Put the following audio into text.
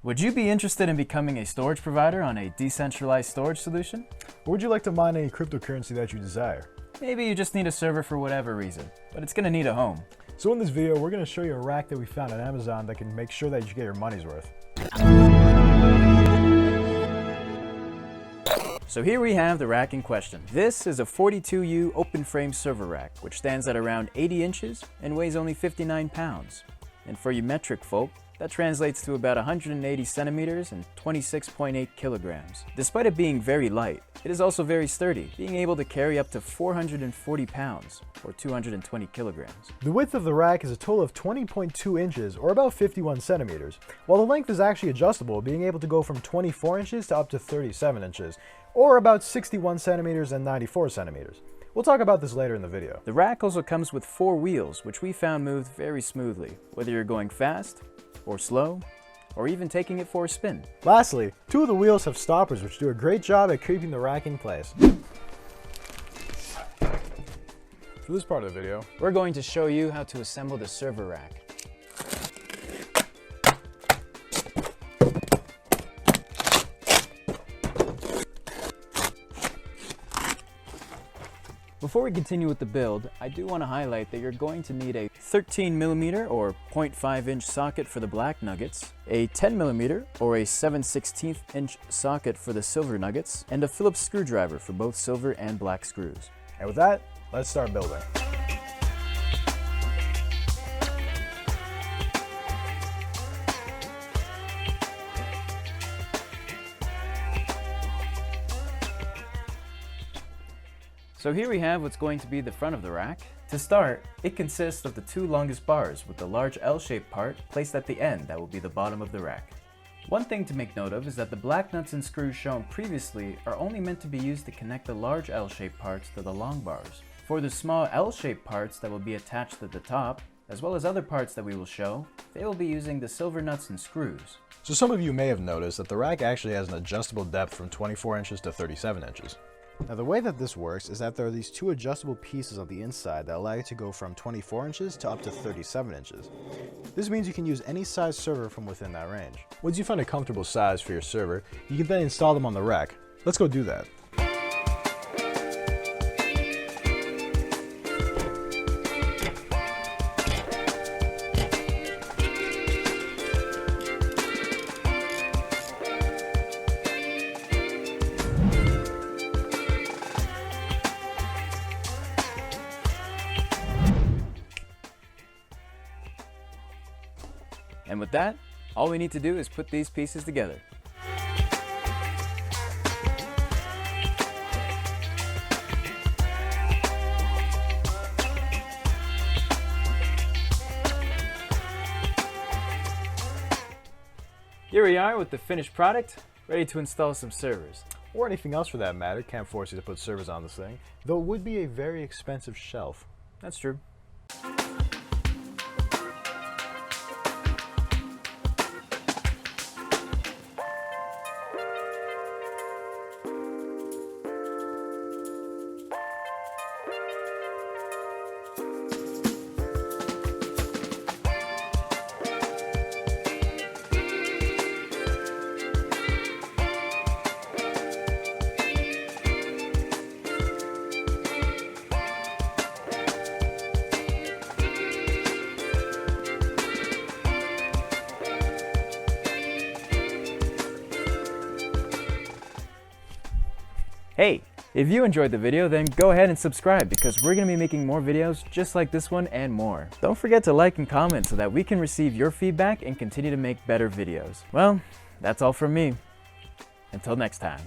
Would you be interested in becoming a storage provider on a decentralized storage solution? Or would you like to mine any cryptocurrency that you desire? Maybe you just need a server for whatever reason, but it's going to need a home. So in this video, we're going to show you a rack that we found on Amazon that can make sure that you get your money's worth. So here we have the rack in question. This is a 42U open frame server rack, which stands at around 80 inches and weighs only 59 pounds. And for you metric folk, that translates to about 180 centimeters and 26.8 kilograms. Despite it being very light, it is also very sturdy, being able to carry up to 440 pounds, or 220 kilograms. The width of the rack is a total of 20.2 inches, or about 51 centimeters, while the length is actually adjustable, being able to go from 24 inches to up to 37 inches, or about 61 centimeters and 94 centimeters. We'll talk about this later in the video. The rack also comes with 4 wheels, which we found moved very smoothly, whether you're going fast, or slow, or even taking it for a spin. Lastly, 2 of the wheels have stoppers which do a great job at keeping the rack in place. For this part of the video, we're going to show you how to assemble the server rack. Before we continue with the build, I do want to highlight that you're going to need a 13mm or 0.5 inch socket for the black nuggets, a 10mm or a 7/16 inch socket for the silver nuggets, and a Phillips screwdriver for both silver and black screws. And with that, let's start building. So here we have what's going to be the front of the rack. To start, it consists of the 2 longest bars with the large L-shaped part placed at the end that will be the bottom of the rack. One thing to make note of is that the black nuts and screws shown previously are only meant to be used to connect the large L-shaped parts to the long bars. For the small L-shaped parts that will be attached at the top, as well as other parts that we will show, they will be using the silver nuts and screws. So some of you may have noticed that the rack actually has an adjustable depth from 24 inches to 37 inches. Now the way that this works is that there are these 2 adjustable pieces on the inside that allow you to go from 24 inches to up to 37 inches. This means you can use any size server from within that range. Once you find a comfortable size for your server, you can then install them on the rack. Let's go do that. And with that, all we need to do is put these pieces together. Here we are with the finished product, ready to install some servers. Or anything else for that matter. Can't force you to put servers on this thing, though it would be a very expensive shelf. That's true. Hey, if you enjoyed the video, then go ahead and subscribe because we're going to be making more videos just like this one and more. Don't forget to like and comment so that we can receive your feedback and continue to make better videos. Well, that's all from me. Until next time.